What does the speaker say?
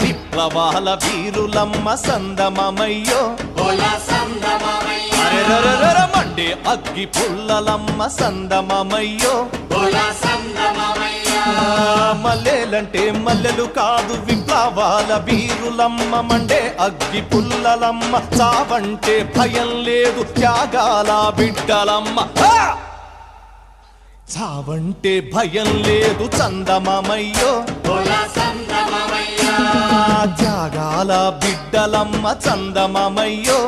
విప్లవాల Veerulamma సందమమయ్యో Monday అగ్గి పుల్లలమ్మ సందమమయ్యో మల్లెలంటే మల్లెలు కాదు విప్లవాల వీరులమ్మ మండే అగ్గి పుల్లలమ్మ చావంటే భయం లేదు త్యాగాల బిడ్డలమ్మ చావంటే భయం లేదు చందమమయ్యో త్యాగాల బిడ్డలమ్మ చందమమయ్యో